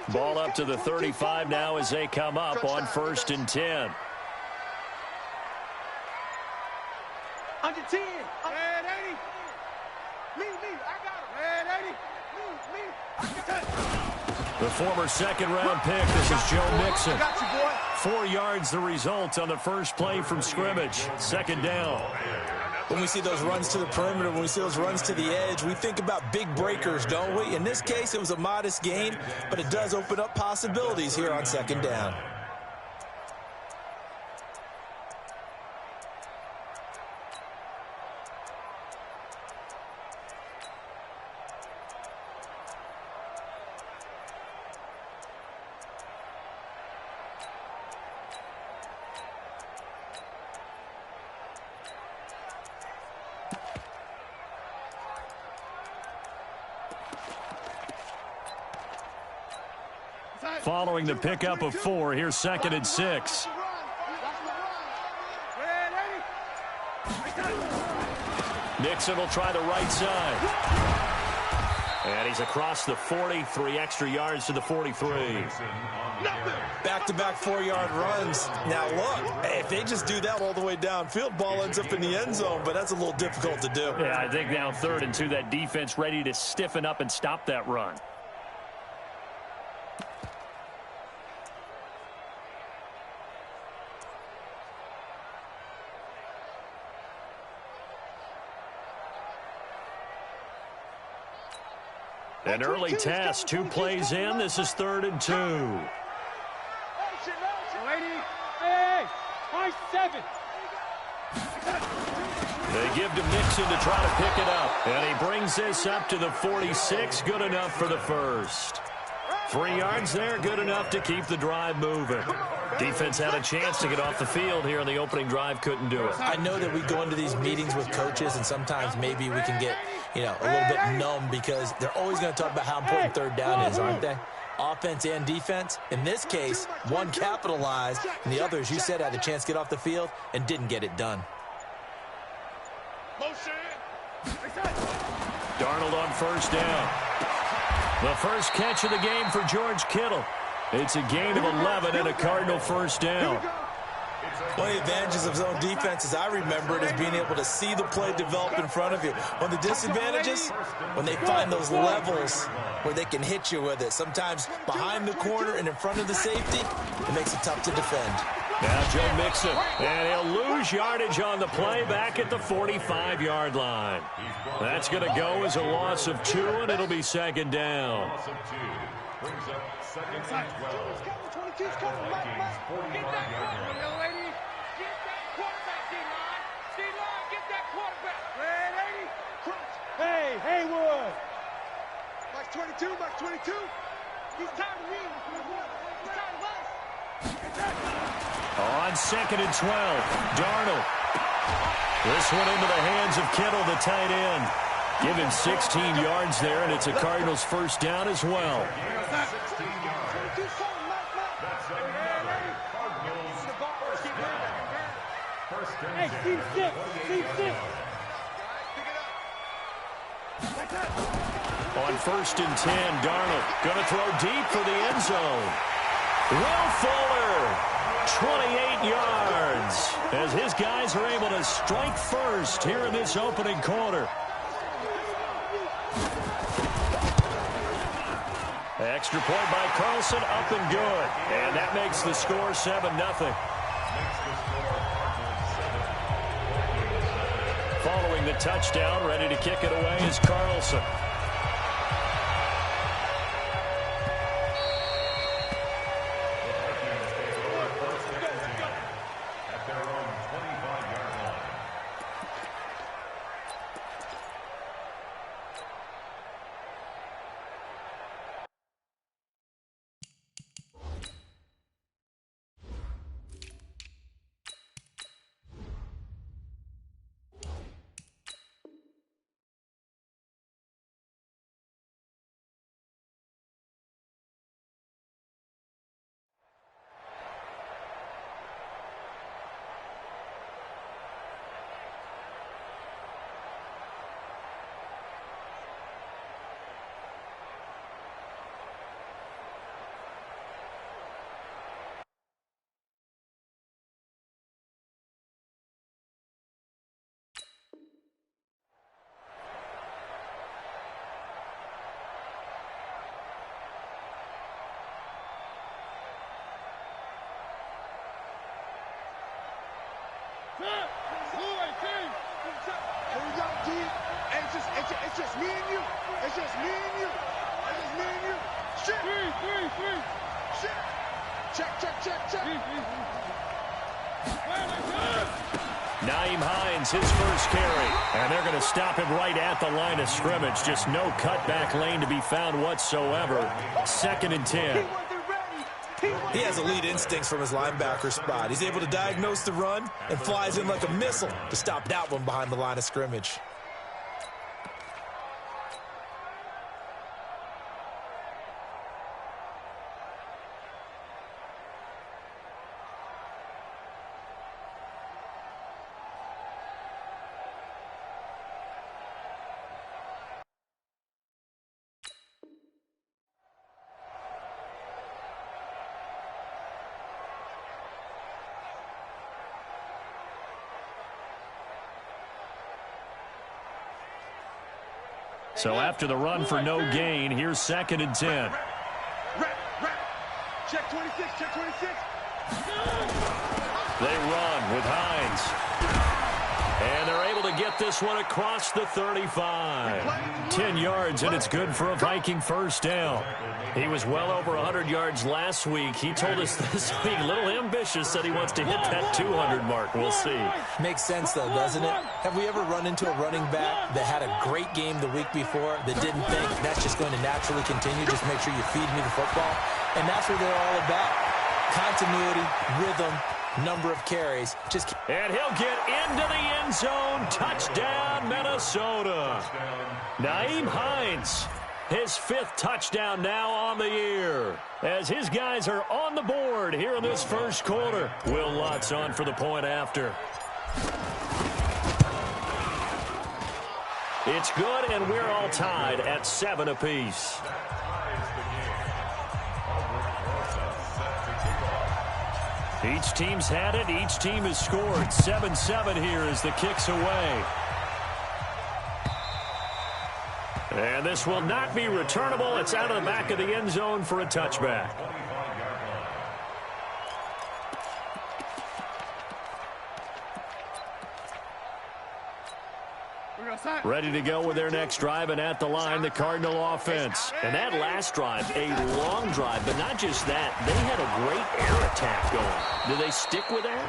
Ball up to the 35 now as they come up on 1st and 10. Under 10. Red 80. Me. I got him. Red 80. Me. I got him. The former second-round pick, this is Joe Mixon. I got you, boy. 4 yards the result on the first play from scrimmage. 2nd down. When we see those runs to the perimeter, when we see those runs to the edge, we think about big breakers, don't we? In this case, it was a modest gain, but it does open up possibilities here on 2nd down. Following the pickup of 4, here's 2nd and 6. Mixon will try the right side. And he's across the 40, 3 extra yards to the 43. Back-to-back 4-yard runs. Now, look, if they just do that all the way downfield, ball ends up in the end zone, but that's a little difficult to do. Yeah, I think now 3rd and 2, that defense ready to stiffen up and stop that run. An early test, 2 plays in. This is 3rd and 2. Hey, 7. They give to Mixon to try to pick it up. And he brings this up to the 46. Good enough for the first. 3 yards there, good enough to keep the drive moving. Defense had a chance to get off the field here in the opening drive, couldn't do it. I know that we go into these meetings with coaches, and sometimes maybe we can get, a little bit numb because they're always going to talk about how important 3rd down is, aren't they? Offense and defense. In this case, one capitalized, and the other, as you said, had a chance to get off the field and didn't get it done. Darnold on 1st down. The first catch of the game for George Kittle. It's a gain of 11 and a Cardinal 1st down. One of the advantages of zone defense, as I remember it, is being able to see the play develop in front of you. One of the disadvantages, when they find those levels where they can hit you with it, sometimes behind the corner and in front of the safety, it makes it tough to defend. Now Joe Mixon, and he'll lose yardage on the play back at the 45-yard line. That's going to go as a loss of 2, and it'll be 2nd down. Brings up 2nd and 12. Hey, Haywood. Max 22. He's tired of me. He's tired of us. On 2nd and 12, Darnold. This one into the hands of Kittle, the tight end. Give him 16 yards there, and it's a Cardinals 1st down as well. 16 yards. That's another Cardinals 1st down. Hey, C6. On 1st and 10, Darnold going to throw deep for the end zone. Will Fuller, 28 yards, as his guys are able to strike first here in this opening quarter. Extra point by Carlson, up and good. And that makes the score 7-0. Following the touchdown, ready to kick it away is Carlson. It's just me and you. It's just me and you. It's just me and you. Shit. Three. Shit. Check. Naeem Hines, his first carry. And they're going to stop him right at the line of scrimmage. Just no cutback lane to be found whatsoever. 2nd and 10. He has elite instincts from his linebacker spot. He's able to diagnose the run and flies in like a missile to stop that one behind the line of scrimmage. So after the run for no gain, here's 2nd and 10. Check 26. They run with Hines. And they're able to get this one across the 35. 10 yards, and it's good for a Viking first down. He was well over 100 yards last week. He told us this week, a little ambitious, said he wants to hit that 200 mark. We'll see. Makes sense, though, doesn't it? Have we ever run into a running back that had a great game the week before that didn't think that's just going to naturally continue? Just make sure you feed me the football. And that's what they're all about. Continuity, rhythm, number of carries. And he'll get into the end zone. Touchdown, Minnesota. Naeem Hines, his 5th touchdown now on the year. As his guys are on the board here in this first quarter. Will Lutz on for the point after. It's good, and we're all tied at 7 apiece. Each team's had it. Each team has scored. 7-7 here as the kick's away. And this will not be returnable. It's out of the back of the end zone for a touchback. Ready to go with their next drive, and at the line, the Cardinal offense. And that last drive, a long drive, but not just that. They had a great air attack going. Do they stick with that?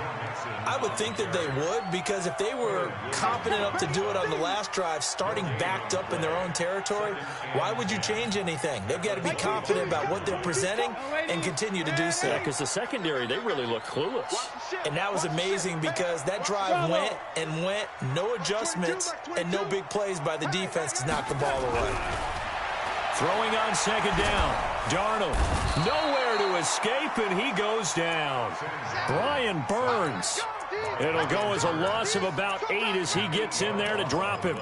I would think that they would, because if they were confident enough to do it on the last drive, starting backed up in their own territory, why would you change anything? They've got to be confident about what they're presenting and continue to do so. Yeah, because the secondary, they really look clueless. And that was amazing because that drive went, no adjustments, and no big plays by the defense to knock the ball away. Throwing on 2nd down. Darnold, nowhere to escape, and he goes down. Brian Burns. It'll go as a loss of about 8 as he gets in there to drop him.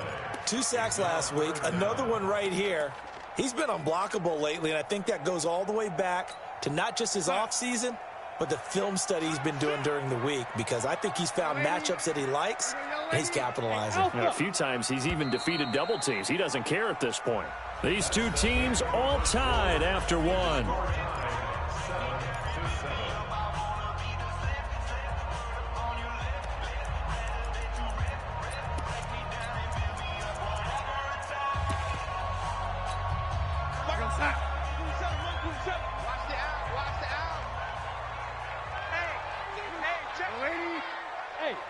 2 sacks last week, another one right here. He's been unblockable lately, and I think that goes all the way back to not just his offseason, but the film study he's been doing during the week, because I think he's found matchups that he likes, and he's capitalizing. And a few times he's even defeated double teams. He doesn't care at this point. These two teams all tied after one.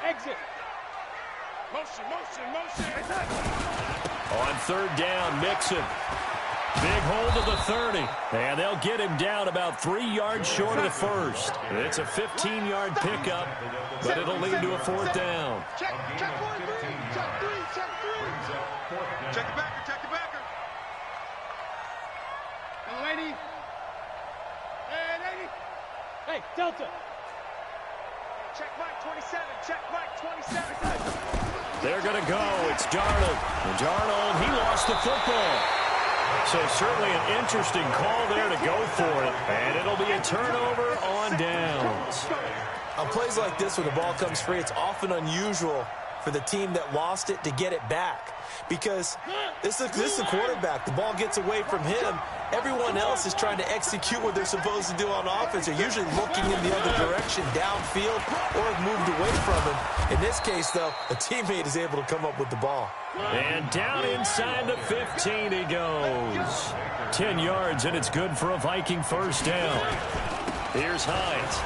Exit. Motion. On 3rd down, Mixon. Big hold of the 30. And they'll get him down about 3 yards short of the first. It's a 15-yard pickup, but it'll lead to a 4th down. Check 4-3. Check 3. Check the backer. And lady. Hey, Delta. Check Mike 27. Check Mike 27. They're going to go. It's Darnold. And Darnold, he lost the football. So certainly an interesting call there to go for it. And it'll be a turnover on downs. On plays like this where the ball comes free, it's often unusual for the team that lost it to get it back. Because this is a quarterback. The ball gets away from him. Everyone else is trying to execute what they're supposed to do on offense. They're usually looking in the other direction, downfield, or have moved away from him. In this case, though, a teammate is able to come up with the ball. And down inside the 15 he goes. 10 yards, and it's good for a Viking first down. Here's Hines.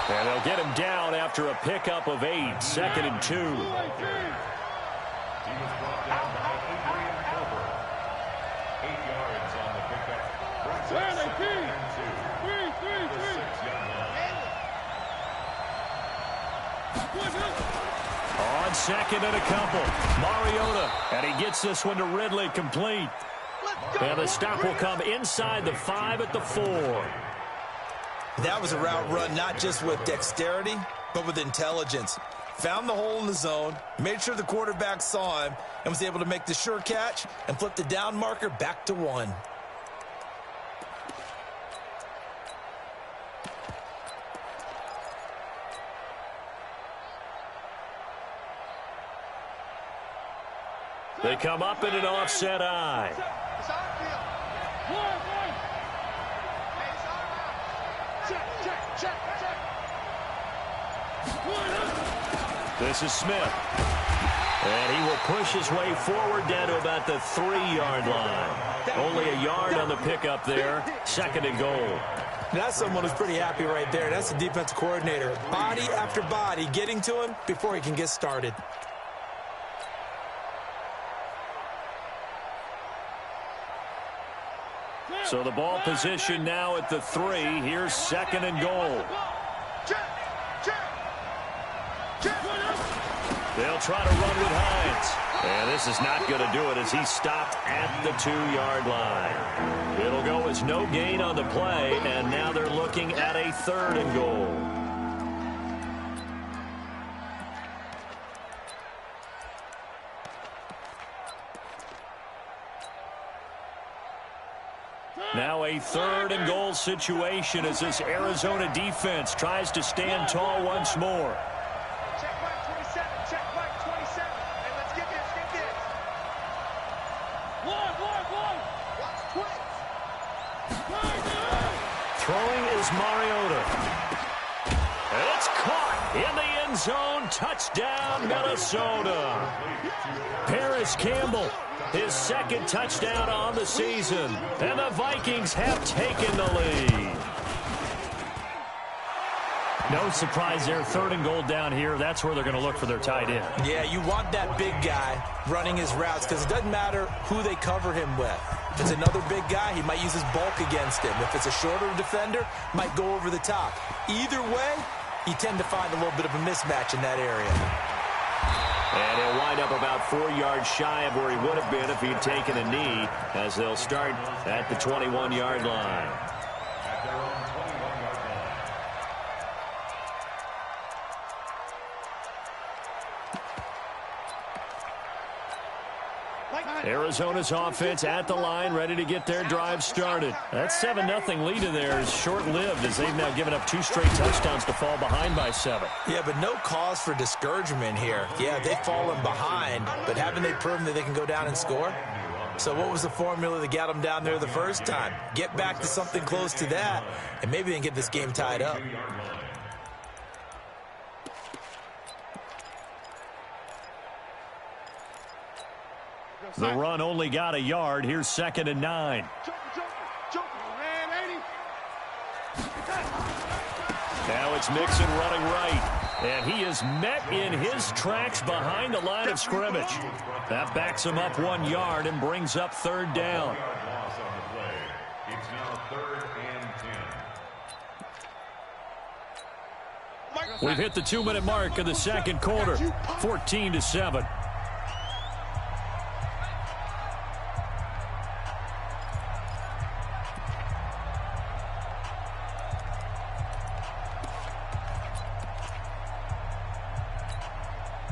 And they'll get him down after a pickup of 8, 2nd and 2. On 2nd and a couple, Mariota, and he gets this one to Ridley, complete. And the stop will come inside the 5 at the 4. That was a route run not just with dexterity, but with intelligence. Found the hole in the zone, made sure the quarterback saw him, and was able to make the sure catch and flip the down marker back to 1. They come up in an offset eye. This is Smith. And he will push his way forward down to about the 3-yard line. Only a yard on the pickup there. 2nd and goal. That's someone who's pretty happy right there. That's the defensive coordinator. Body after body getting to him before he can get started. So the ball position now at the 3. Here's 2nd and goal. They'll try to run with Hines. And this is not going to do it as he's stopped at the 2-yard line. It'll go as no gain on the play, and now they're looking at a 3rd and goal. Now a 3rd and goal situation as this Arizona defense tries to stand tall once more. Check mark 27, check mark 27. Hey, let's get this. One. Watch twins. Throwing is Mariota. And it's caught in the end zone. Touchdown, Minnesota. Paris Campbell, his 2nd touchdown on the season. And the Vikings have taken the lead. No surprise there. 3rd and goal down here. That's where they're going to look for their tight end. Yeah, you want that big guy running his routes because it doesn't matter who they cover him with. If it's another big guy, he might use his bulk against him. If it's a shorter defender, might go over the top. Either way, you tend to find a little bit of a mismatch in that area. And he'll wind up about 4 yards shy of where he would have been if he'd taken a knee, as they'll start at the 21-yard line. Arizona's offense at the line, ready to get their drive started. That 7-0 lead in there is short-lived as they've now given up 2 straight touchdowns to fall behind by 7. Yeah, but no cause for discouragement here. Yeah, they've fallen behind, but haven't they proven that they can go down and score? So what was the formula that got them down there the first time? Get back to something close to that, and maybe they can get this game tied up. The run only got a yard. Here's 2nd and 9. Now it's Mixon running right. And he is met in his tracks behind the line of scrimmage. That backs him up 1 yard and brings up 3rd down. It's now 3rd and 10. We've hit the 2-minute mark of the 2nd quarter. 14-7.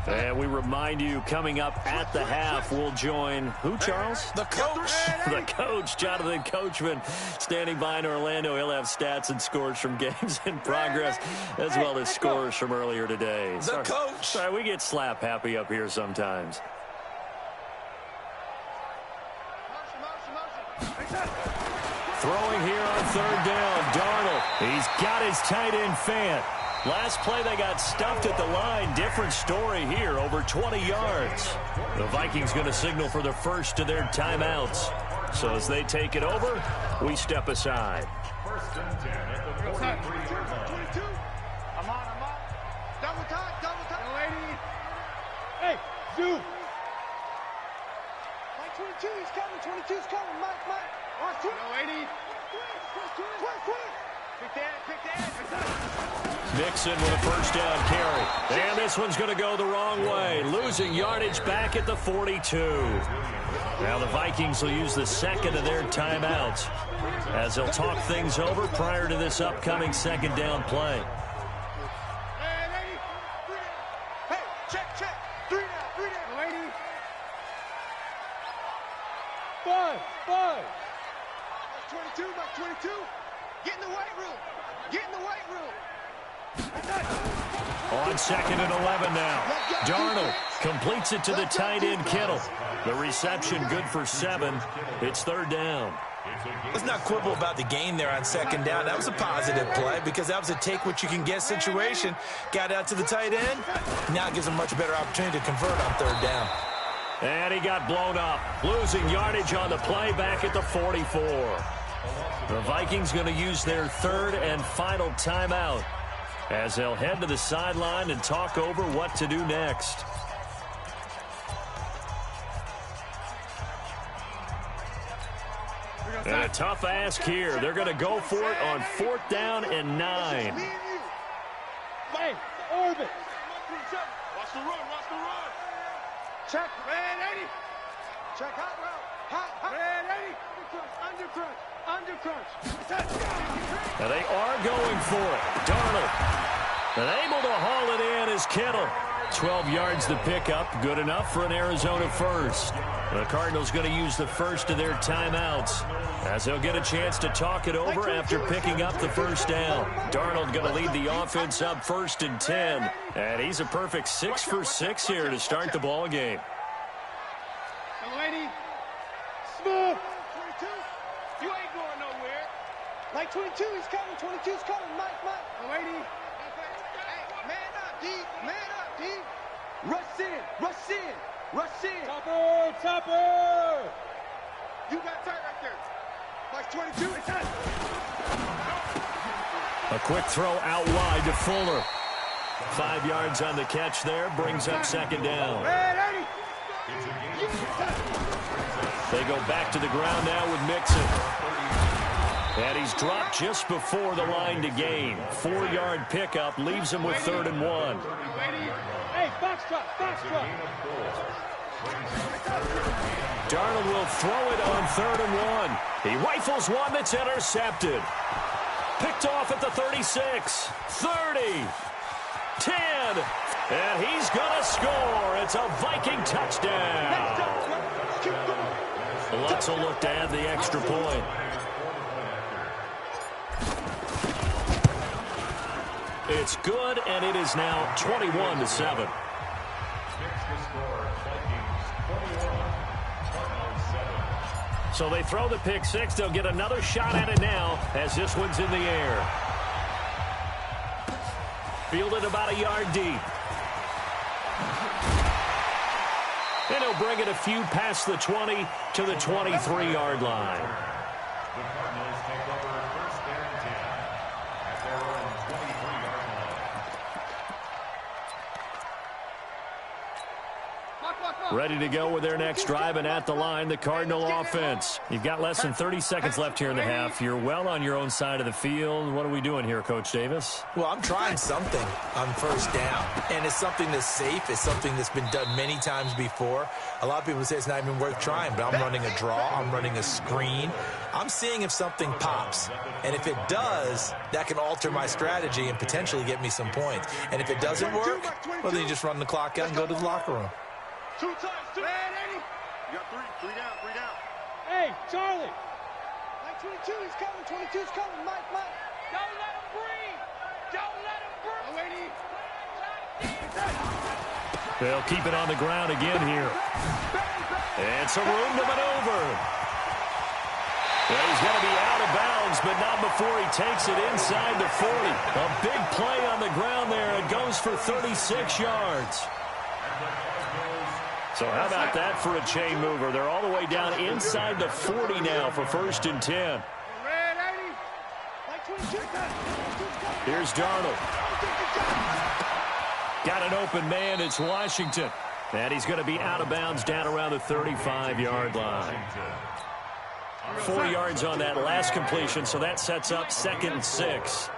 And we remind you, coming up at the half, we'll join who, Charles? The coach. The coach, Jonathan Coachman, standing by in Orlando. He'll have stats and scores from games in progress, as well as scores from earlier today. The coach. Sorry, we get slap happy up here sometimes. Throwing here on third down, Darnold. He's got his tight end Fant. Last play, they got stuffed at the line. Different story here, over 20 yards. The Vikings going to signal for the first of their timeouts. So as they take it over, we step aside. First and 10 at the 43. I'm on. Double time. Lady. Hey, Zoo. Mike 22, he's coming. 22's coming. Mike. Watch 20. Lady. 20. Pick that. Mixon with a first down carry. And this one's going to go the wrong way. Losing yardage back at the 42. Now the Vikings will use the second of their timeouts as they'll talk things over prior to this upcoming second down play. Hey, check. 3 down. Lady. 5. Mike 22. Get in the weight room. On second and 11 now. Darnold completes it to the tight end Kittle. The reception good for 7. It's third down. Let's not quibble about the gain there on second down. That was a positive play because that was a take-what-you-can-get situation. Got out to the tight end. Now it gives him a much better opportunity to convert on third down. And he got blown up. Losing yardage on the play back at the 44. The Vikings going to use their third and final timeout as they'll head to the sideline and talk over what to do next. And a tough ask here. They're going to go for it on 4th down and 9. Hey, orbit. Watch the run. Check, red 80. Check hot route. Red 80. Undercrunch. Now they are going for it. Darnold. And able to haul it in is Kittle. 12 yards to pick up. Good enough for an Arizona first. The Cardinals going to use the first of their timeouts as they'll get a chance to talk it over after picking up the first down. Darnold going to lead the offense up 1st and 10. And he's a perfect 6 for 6 here to start the ball game. Lady. Smooth. 22. You ain't going nowhere. Mike 22, he's coming. 22's coming. Mike. Lady. Hey, man up, D. Rush in. Topper. You got tight right there. Mike 22, it's tight. A quick throw out wide to Fuller. 5 yards on the catch there. Brings up second down. They go back to the ground now with Mixon. And he's dropped just before the line to gain. 4-yard pickup leaves him with 3rd and 1. Hey, box drop. Darnold will throw it on 3rd and 1. He rifles one that's intercepted. Picked off at the 36, 30, 10, and he's going to score. It's a Viking touchdown. Let's look to add the extra point. It's good, and it is now 21-7. So they throw the pick 6. They'll get another shot at it now as this one's in the air. Fielded about a yard deep. And he'll bring it a few past the 20 to the 23-yard line. The Cardinals take over 1st and 10 at their own 23-yard line. Ready to go with their next drive, and at the line, the Cardinal offense. You've got less than 30 seconds left here in the half. You're well on your own side of the field. What are we doing here, Coach Davis? Well, I'm trying something on first down, and it's something that's safe. It's something that's been done many times before. A lot of people say it's not even worth trying, but I'm running a draw. I'm running a screen. I'm seeing if something pops, and if it does, that can alter my strategy and potentially get me some points. And if it doesn't work, well, then you just run the clock out and go to the locker room. 2 times, 2. Man, Eddie. You got 3 down, 3 down. Hey, Charlie. Mike 22, he's coming. 22's coming. Mike. Don't let him breathe. Don't let him breathe. Oh, They'll keep it on the ground again here. And some room to maneuver. Well, he's going to be out of bounds, but not before he takes it inside the 40. A big play on the ground there. It goes for 36 yards. So how about that for a chain mover? They're all the way down inside the 40 now for 1st and 10. Here's Darnold. Got an open man. It's Washington. And he's going to be out of bounds down around the 35-yard line. 4 yards on that last completion, so that sets up 2nd and 6.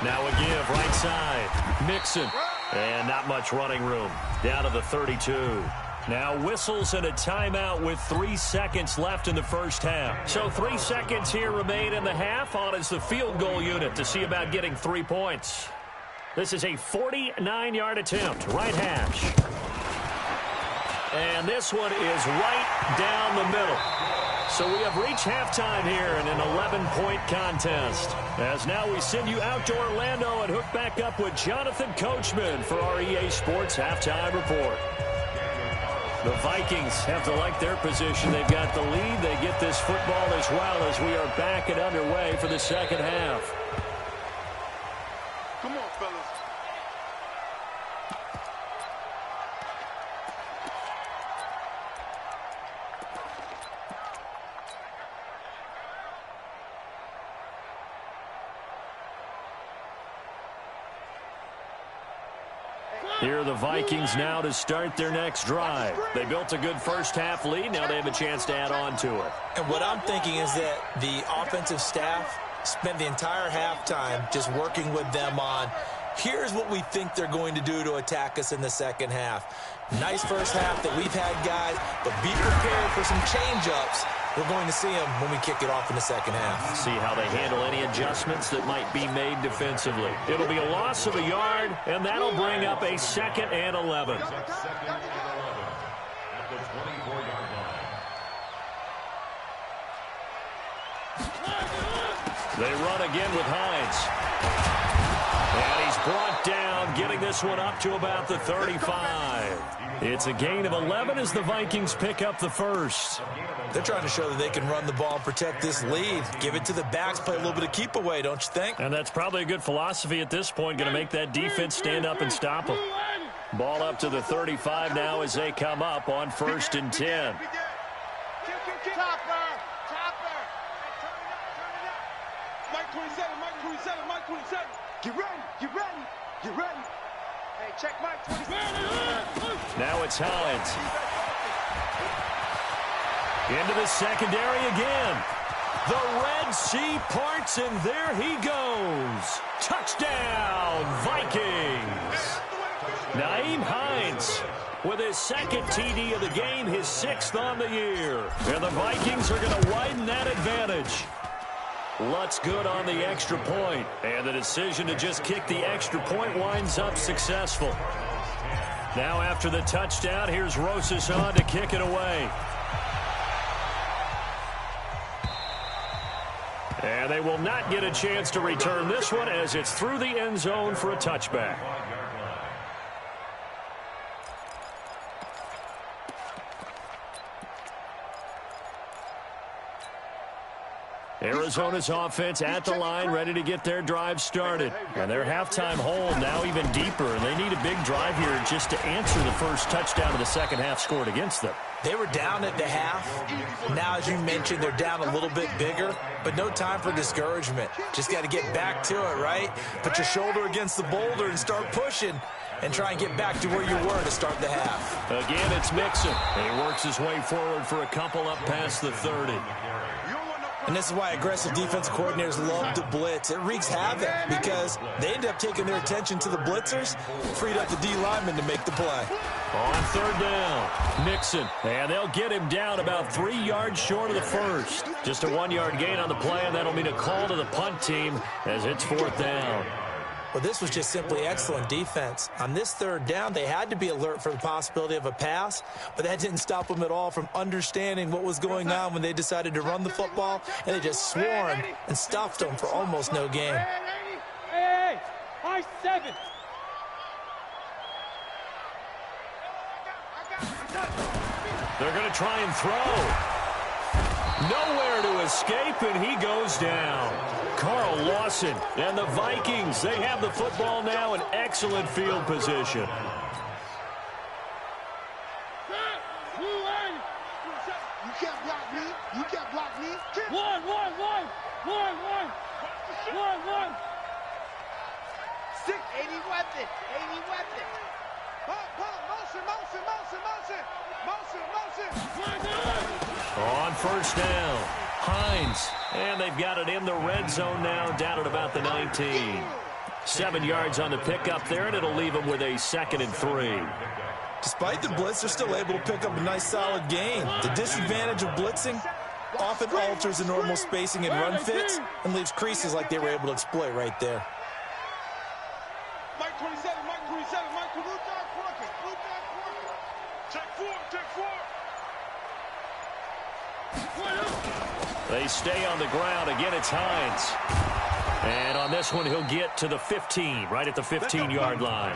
Now a give right side. Mixon. And not much running room. Down to the 32. Now whistles and a timeout with 3 seconds left in the first half. So 3 seconds here remain in the half. On is the field goal unit to see about getting 3 points. This is a 49-yard attempt. Right hash. And this one is right down the middle. So we have reached halftime here in an 11-point contest. As now we send you out to Orlando and hook back up with Jonathan Coachman for our EA Sports Halftime Report. The Vikings have to like their position. They've got the lead. They get this football as well as we are back and underway for the second half. Come on, fellas. Here are the Vikings now to start their next drive. They built a good first-half lead. Now they have a chance to add on to it. And what I'm thinking is that the offensive staff spent the entire halftime just working with them on, here's what we think they're going to do to attack us in the second half. Nice first half that we've had, guys, but be prepared for some change-ups. We're going to see them when we kick it off in the second half. See how they handle any adjustments that might be made defensively. It'll be a loss of a yard, and that'll bring up a 2nd and 11. At the 24-yard line. They run again with Hines. And he's brought down, getting this one up to about the 35. It's a gain of 11 as the Vikings pick up the first. They're trying to show that they can run the ball and protect this lead. Give it to the backs, play a little bit of keep away, don't you think? And that's probably a good philosophy at this point, going to make that defense stand up and stop them. Ball up to the 35 now as they come up on 1st and 10. Mike 27. Get ready. Hey, check Mike 27. Now it's Hines. Into the secondary again. The Red Sea parts, and there he goes. Touchdown, Vikings. Nyheim Hines with his 2nd TD of the game, his 6th on the year. And the Vikings are going to widen that advantage. Lutz good on the extra point, and the decision to just kick the extra point winds up successful. Now after the touchdown, here's Rosas on to kick it away. And they will not get a chance to return this one as it's through the end zone for a touchback. Arizona's offense at the line, ready to get their drive started. And their halftime hold now even deeper, and they need a big drive here just to answer the first touchdown of the second half scored against them. They were down at the half. Now, as you mentioned, they're down a little bit bigger, but no time for discouragement. Just got to get back to it, right? Put your shoulder against the boulder and start pushing. and try and get back to where you were to start the half. Again, it's Mixon. He works his way forward for a couple up past the 30. And this is why aggressive defensive coordinators love to blitz. It wreaks havoc because they end up taking their attention to the blitzers, freed up the D lineman to make the play. On third down, Mixon. And they'll get him down about 3 yards short of the first. Just a 1-yard gain on the play, and that'll mean a call to the punt team as it's fourth down. Well, this was just simply excellent defense. On this third down, they had to be alert for the possibility of a pass, but that didn't stop them at all from understanding what was going on when they decided to run the football, and they just swarmed and stuffed them for almost no gain. Hey, high 7. They're going to try and throw. Nowhere to escape, and he goes down. Carl Lawson and the Vikings, they have the football now in excellent field position. You can't block me. You can't block me. One. 6, 80 weapon. Motion. On first down, Hines. And they've got it in the red zone now, down at about the 19. 7 yards on the pickup there, and it'll leave them with a 2nd and 3. Despite the blitz, they're still able to pick up a nice solid gain. The disadvantage of blitzing often alters the normal spacing and run fits and leaves creases like they were able to exploit right there. Mike 27. Take 4. They stay on the ground. Again, it's Hines. And on this one, he'll get to the 15, right at the 15-yard line.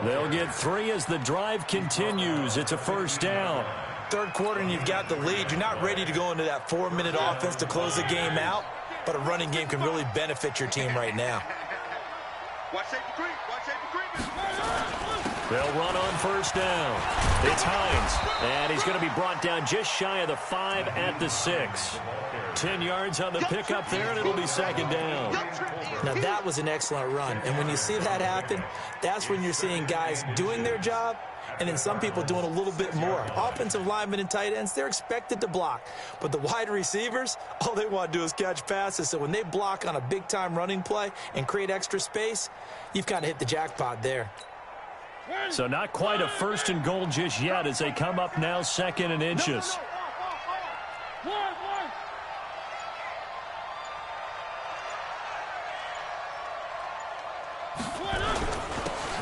They'll get 3 as the drive continues. It's a first down. Third quarter, and you've got the lead. You're not ready to go into that 4-minute offense to close the game out, but a running game can really benefit your team right now. Watch safety creep. They'll run on first down. It's Hines, and he's going to be brought down just shy of the 5 at the 6. 10 yards on the pickup there, and it'll be 2nd down. Now, that was an excellent run, and when you see that happen, that's when you're seeing guys doing their job and then some people doing a little bit more. Offensive linemen and tight ends, they're expected to block. But the wide receivers, all they want to do is catch passes. So when they block on a big-time running play and create extra space, you've kind of hit the jackpot there. So not quite a 1st and goal just yet as they come up now 2nd and inches.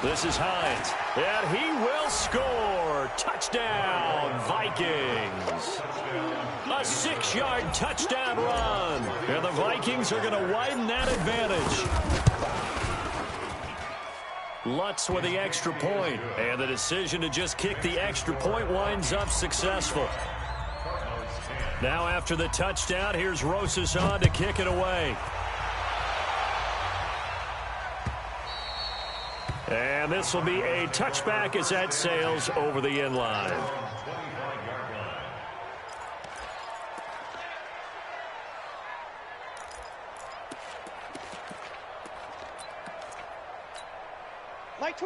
This is Hines, and he will score. Touchdown, Vikings. A 6-yard touchdown run, and the Vikings are going to widen that advantage. Lutz with the extra point, and the decision to just kick the extra point winds up successful. Now after the touchdown, here's Rosas on to kick it away. And this will be a touchback as that sails over the end line.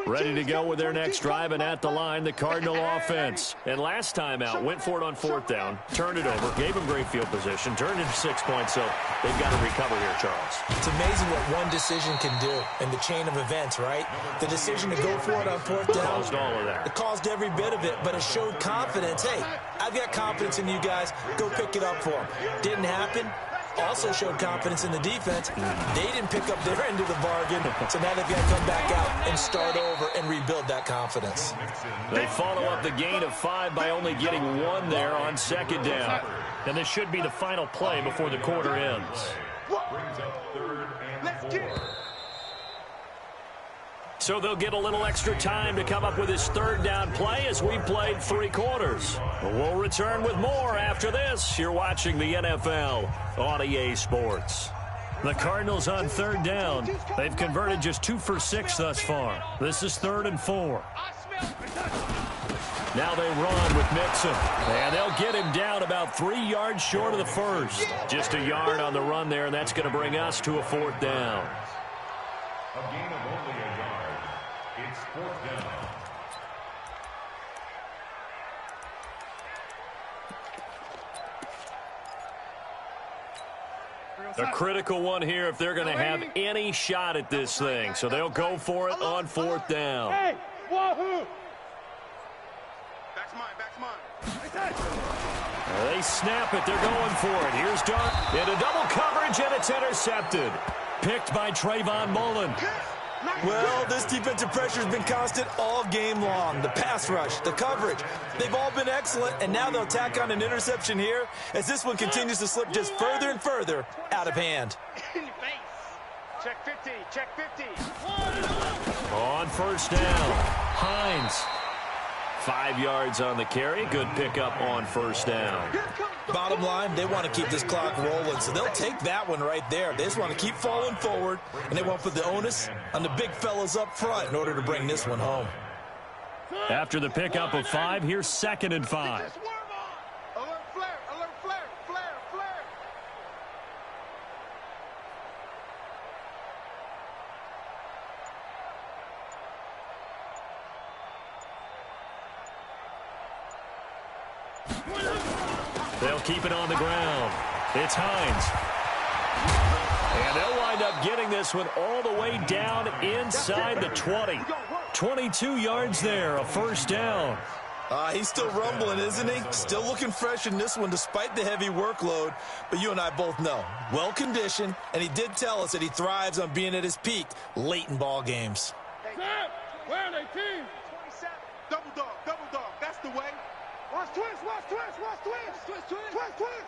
Ready to go with their next drive, and at the line, the Cardinal offense. And last time out, went for it on 4th down, turned it over, gave them great field position, turned into 6 points, so they've got to recover here, Charles. It's amazing what one decision can do in the chain of events, right? The decision to go for it on 4th down. Caused all of that. It caused every bit of it, but it showed confidence. Hey, I've got confidence in you guys. Go pick it up for them. Didn't happen. Also showed confidence in the defense. They didn't pick up their end of the bargain, so now they've got to come back out and start over and rebuild that confidence. They follow up the gain of 5 by only getting 1 there on 2nd down. And this should be the final play before the quarter ends. So they'll get a little extra time to come up with his 3rd down play as we've played 3 quarters. We'll return with more after this. You're watching the NFL on EA Sports. The Cardinals on 3rd down. They've converted just 2 for 6 thus far. This is 3rd and 4. Now they run with Mixon, and they'll get him down about 3 yards short of the first. Just a yard on the run there, and that's going to bring us to a 4th down. A gain of only a yard. It's fourth down. A critical one here if they're going to have any shot at this thing. So they'll go for it on fourth down. Hey, wahoo! Back's mine. They snap it. They're going for it. Here's Dart into double coverage, and it's intercepted. Picked by Trayvon Mullen. Well, this defensive pressure has been constant all game long. The pass rush, the coverage, they've all been excellent, and now they'll tack on an interception here as this one continues to slip just further and further out of hand. Check 50, check 50. On first down, Hines. 5 yards on the carry. Good pickup on first down. Bottom line, they want to keep this clock rolling, so they'll take that one right there. They just want to keep falling forward, and they won't put the onus on the big fellas up front in order to bring this one home. After the pickup of 5, here's 2nd and 5. Alert flare, alert flare, flare, flare. They'll keep it on the ground. It's Hines. And they'll wind up getting this one all the way down inside the 20. 22 yards there, a first down. He's still rumbling, isn't he? Still looking fresh in this one despite the heavy workload. But you and I both know, well-conditioned, and he did tell us that he thrives on being at his peak late in ball games. Where are they, team? 27. Double dog, that's the way. Watch twist, watch twist, watch twist. Twist, twist, twist, twist.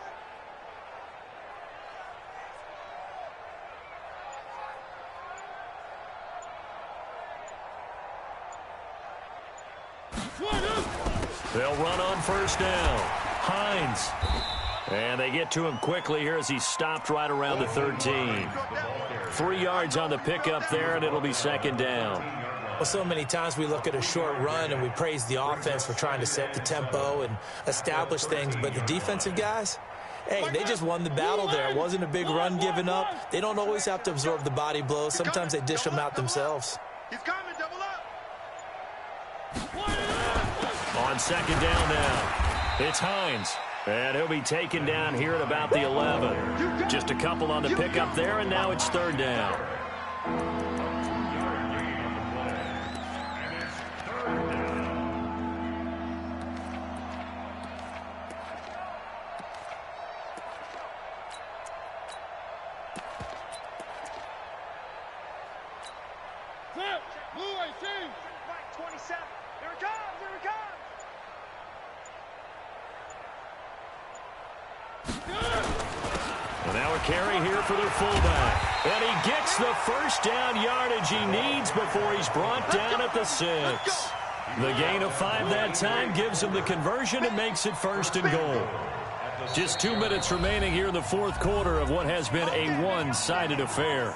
They'll run on first down. Hines. And they get to him quickly here as he stopped right around the 13. 3 yards on the pickup there, and it'll be 2nd down. Well, so many times we look at a short run and we praise the offense for trying to set the tempo and establish things, but the defensive guys, hey, they just won the battle there. It wasn't a big run given up. They don't always have to absorb the body blows. Sometimes they dish them out themselves. He's coming, double up. On 2nd down now, it's Hines. And he'll be taken down here at about the 11. Just a couple on the pickup there, and now it's 3rd down. Blue 18. White 27. Here it comes, here it comes. And now a carry here for their fullback. And he gets the first down yardage he needs before he's brought down at the 6. The gain of 5 that time gives him the conversion and makes it 1st and goal. Just 2 minutes remaining here in the 4th quarter of what has been a one-sided affair.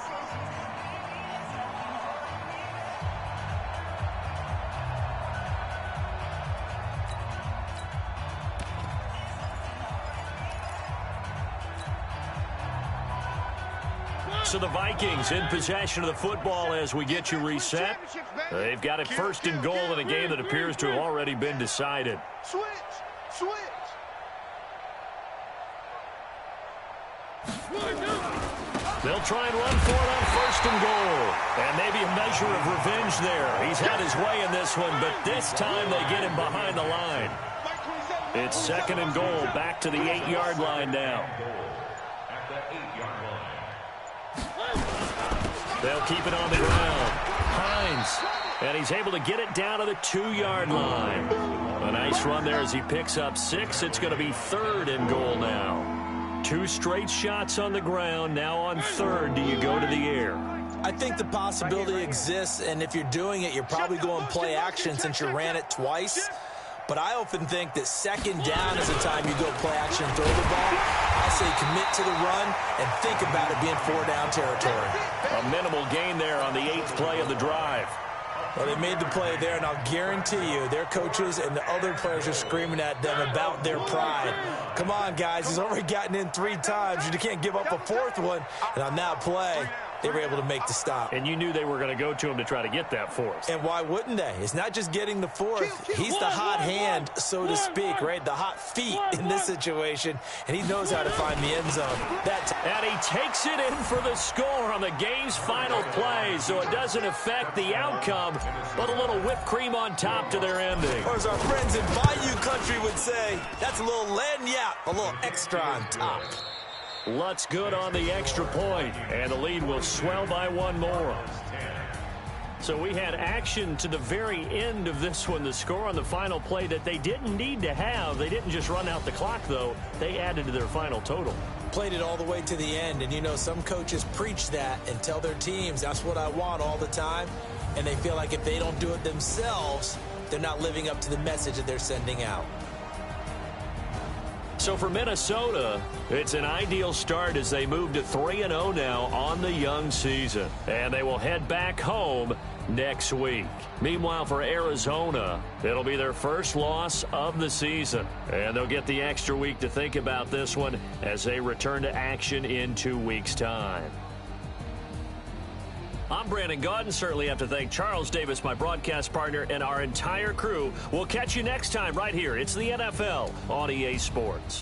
So the Vikings in possession of the football as we get you reset. They've got it 1st and goal in a game that appears to have already been decided. Switch. They'll try and run for it on 1st and goal. And maybe a measure of revenge there. He's had his way in this one, but this time they get him behind the line. It's 2nd and goal, back to the 8-yard line now. They'll keep it on the ground. Hines. And he's able to get it down to the 2-yard line. A nice run there as he picks up 6. It's going to be 3rd and goal now. 2 straight shots on the ground. Now on 3rd, do you go to the air? I think the possibility exists, and if you're doing it, you're probably going play action since you ran it twice. But I often think that 2nd down is the time you go play action and throw the ball. I say commit to the run and think about it being 4-down territory. A minimal gain there on the 8th play of the drive. Well, they made the play there, and I'll guarantee you their coaches and the other players are screaming at them about their pride. Come on, guys. He's already gotten in 3 times. You can't give up a 4th one. And on that play, they were able to make the stop. And you knew they were going to go to him to try to get that fourth. And why wouldn't they? It's not just getting the fourth. He's the hot hand, so to speak, right? The hot feet in this situation, and he knows how to find the end zone. And he takes it in for the score on the game's final play, so it doesn't affect the outcome, but a little whipped cream on top to their ending. Or as our friends in Bayou Country would say, that's a little lagniappe, a little extra on top. Lutz good on the extra point, and the lead will swell by one more. So we had action to the very end of this one. The score on the final play that they didn't need to have. They didn't just run out the clock, though. They added to their final total. Played it all the way to the end, and you know some coaches preach that and tell their teams that's what I want all the time, and they feel like if they don't do it themselves, they're not living up to the message that they're sending out. So for Minnesota, it's an ideal start as they move to 3-0 now on the young season. And they will head back home next week. Meanwhile, for Arizona, it'll be their first loss of the season. And they'll get the extra week to think about this one as they return to action in 2 weeks' time. I'm Brandon Gaudin. Certainly have to thank Charles Davis, my broadcast partner, and our entire crew. We'll catch you next time right here. It's the NFL on EA Sports.